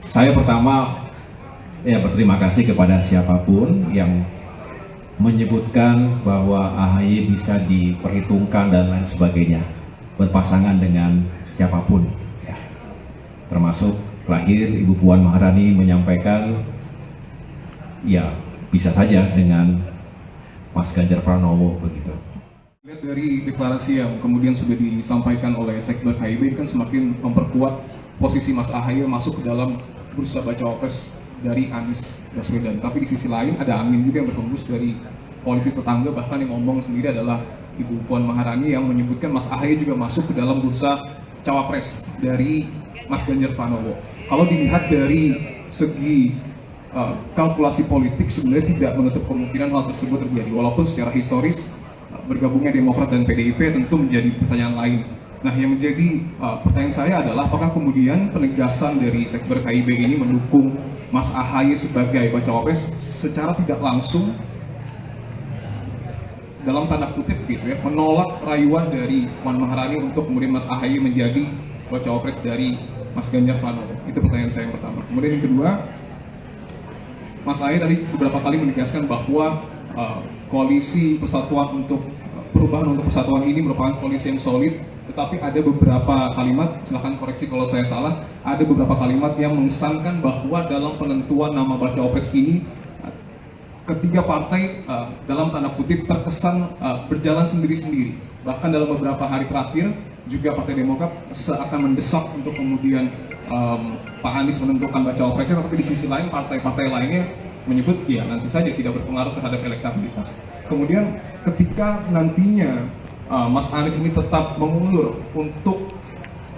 Saya pertama berterima kasih kepada siapapun yang menyebutkan bahwa AHY bisa diperhitungkan dan lain sebagainya, berpasangan dengan siapapun, ya. Termasuk terakhir Ibu Puan Maharani menyampaikan ya bisa saja dengan Mas Ganjar Pranowo begitu. Lihat dari deklarasi yang kemudian sudah disampaikan oleh Sekber KIB kan semakin memperkuat posisi Mas AHY masuk ke dalam bursa baca pres dari Anies Baswedan. Tapi di sisi lain ada angin juga yang berhembus dari koalisi tetangga, bahkan yang ngomong sendiri adalah Ibu Puan Maharani yang menyebutkan Mas AHY juga masuk ke dalam bursa cawapres dari Mas Ganjar Pranowo. Kalau dilihat dari segi kalkulasi politik sebenarnya tidak menutup kemungkinan hal tersebut terjadi, walaupun secara historis bergabungnya Demokrat dan PDIP tentu menjadi pertanyaan lain. Nah, yang menjadi pertanyaan saya adalah apakah kemudian penegasan dari Sekber KIB ini mendukung Mas AHY sebagai bacawa pres secara tidak langsung dalam tanda kutip gitu ya, menolak rayuan dari Puan Maharani untuk kemudian Mas AHY menjadi bacawa pres dari Mas Ganjar Pranowo. Itu pertanyaan saya yang pertama. Kemudian yang kedua, Mas AHY tadi beberapa kali menegaskan bahwa koalisi persatuan untuk perubahan untuk persatuan ini merupakan koalisi yang solid, tetapi ada beberapa kalimat, silahkan koreksi kalau saya salah, ada beberapa kalimat yang mengesankan bahwa dalam penentuan nama bacawa pres ini ketiga partai dalam tanda kutip terkesan berjalan sendiri-sendiri. Bahkan dalam beberapa hari terakhir juga Partai Demokrat seakan mendesak untuk kemudian Pak Anies menentukan bacawa presnya, tapi di sisi lain partai-partai lainnya menyebut ya nanti saja tidak berpengaruh terhadap elektabilitas. Kemudian ketika nantinya Mas Anies ini tetap mengulur untuk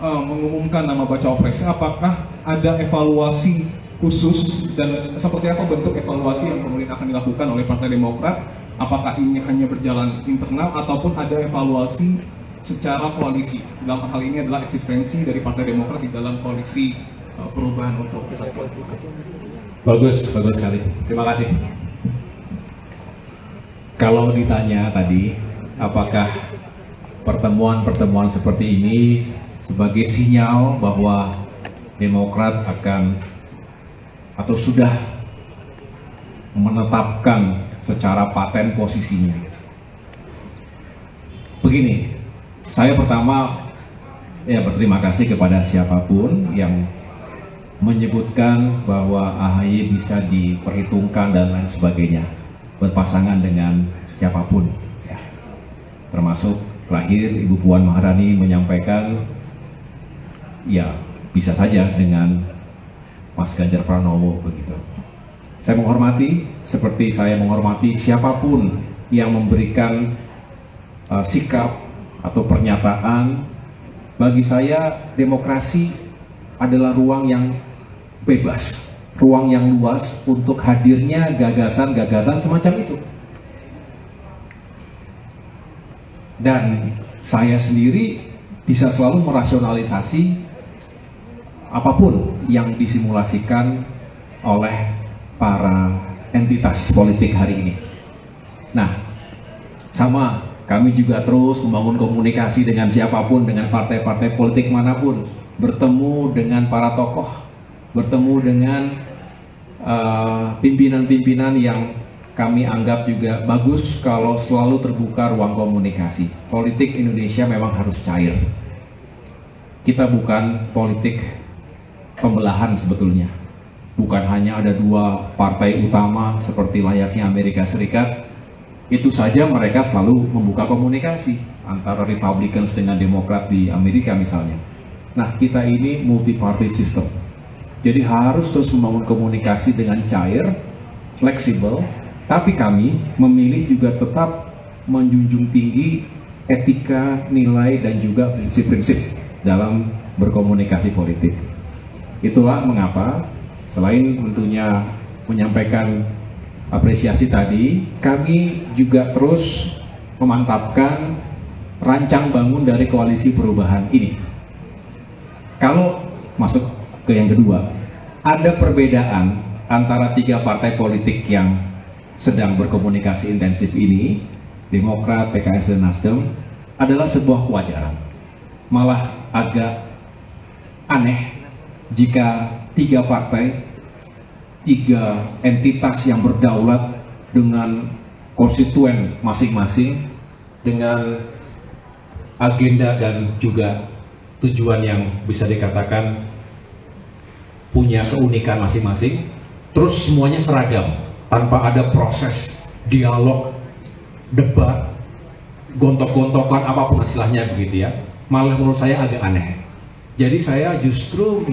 mengumumkan nama bacawa presnya, apakah ada evaluasi khusus dan seperti apa bentuk evaluasi yang kemudian akan dilakukan oleh Partai Demokrat? Apakah ini hanya berjalan internal ataupun ada evaluasi secara koalisi? Dalam hal ini adalah eksistensi dari Partai Demokrat di dalam koalisi perubahan untuk persatuan. Bagus sekali. Terima kasih. Kalau ditanya tadi, apakah pertemuan-pertemuan seperti ini sebagai sinyal bahwa Demokrat akan atau sudah menetapkan secara paten posisinya? Begini, saya pertama berterima kasih kepada siapapun yang menyebutkan bahwa AHY bisa diperhitungkan dan lain sebagainya, berpasangan dengan siapapun, ya. Termasuk terakhir Ibu Puan Maharani menyampaikan ya bisa saja dengan Mas Ganjar Pranowo begitu. Saya menghormati, seperti saya menghormati siapapun yang memberikan sikap atau pernyataan. Bagi saya demokrasi adalah ruang yang bebas, ruang yang luas untuk hadirnya gagasan-gagasan semacam itu. Dan saya sendiri bisa selalu merasionalisasi apapun yang disimulasikan oleh para entitas politik hari ini. Nah, sama kami juga terus membangun komunikasi dengan siapapun, dengan partai-partai politik manapun, bertemu dengan para tokoh, bertemu dengan pimpinan-pimpinan yang kami anggap juga bagus kalau selalu terbuka ruang komunikasi. Politik Indonesia memang harus cair. Kita bukan politik pembelahan sebetulnya. Bukan hanya ada dua partai utama seperti layaknya Amerika Serikat. Itu saja mereka selalu membuka komunikasi antara Republicans dengan Demokrat di Amerika misalnya. Nah, kita ini multi-party system. Jadi harus terus membangun komunikasi dengan cair, fleksibel, tapi kami memilih juga tetap menjunjung tinggi etika, nilai, dan juga prinsip-prinsip dalam berkomunikasi politik. Itulah mengapa, selain tentunya menyampaikan apresiasi tadi, kami juga terus memantapkan rancang bangun dari koalisi perubahan ini. Kalau masuk ke yang kedua, ada perbedaan antara tiga partai politik yang sedang berkomunikasi intensif ini, Demokrat, PKS, dan Nasdem, adalah sebuah kewajaran. Malah agak aneh jika 3 partai, 3 entitas yang berdaulat dengan konstituen masing-masing, dengan agenda dan juga tujuan yang bisa dikatakan punya keunikan masing-masing, terus semuanya seragam tanpa ada proses dialog, debat, gontok-gontokan apapun istilahnya begitu ya. Malah menurut saya agak aneh. Jadi saya justru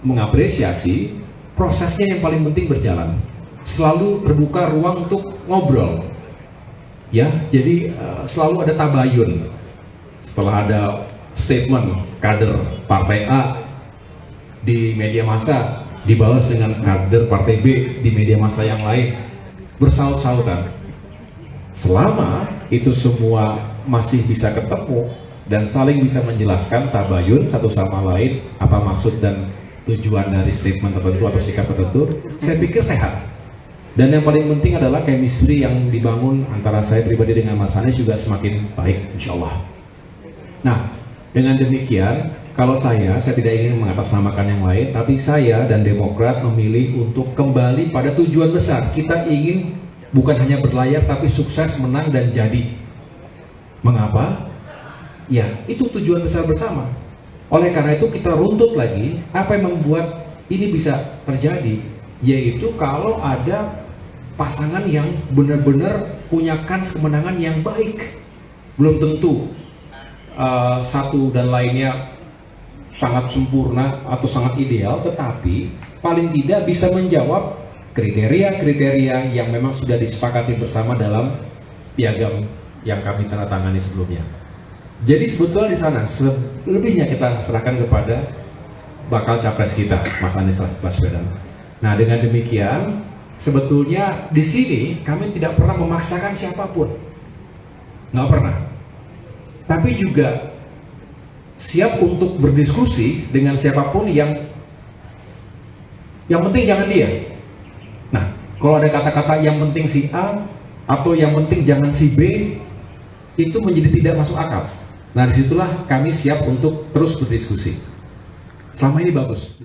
mengapresiasi prosesnya yang paling penting berjalan. Selalu terbuka ruang untuk ngobrol. Ya, jadi selalu ada tabayun. Setelah ada statement kader partai A di media massa dibalas dengan kader partai B di media massa yang lain, bersaut-sautan. Selama itu semua masih bisa ketemu dan saling bisa menjelaskan tabayun satu sama lain apa maksud dan tujuan dari statement tertentu atau sikap tertentu, saya pikir sehat. Dan yang paling penting adalah chemistry yang dibangun antara saya pribadi dengan Mas Anies juga semakin baik, insya Allah. Nah, dengan demikian, kalau saya tidak ingin mengatasnamakan yang lain, tapi saya dan Demokrat memilih untuk kembali pada tujuan besar. Kita ingin bukan hanya berlayar, tapi sukses, menang, dan jadi. Mengapa? Ya, itu tujuan besar bersama. Oleh karena itu kita runtut lagi, apa yang membuat ini bisa terjadi, yaitu kalau ada pasangan yang benar-benar punya kans kemenangan yang baik. Belum tentu satu dan lainnya sangat sempurna atau sangat ideal, tetapi paling tidak bisa menjawab kriteria-kriteria yang memang sudah disepakati bersama dalam piagam yang kami tanda tangani sebelumnya. Jadi sebetulnya di sana selebihnya kita serahkan kepada bakal capres kita, Mas Anies Baswedan. Nah, dengan demikian sebetulnya di sini kami tidak pernah memaksakan siapapun, nggak pernah. Tapi juga siap untuk berdiskusi dengan siapapun yang penting jangan dia. Nah, kalau ada kata-kata yang penting si A atau yang penting jangan si B, itu menjadi tidak masuk akal. Nah, disitulah kami siap untuk terus berdiskusi. Selama ini bagus.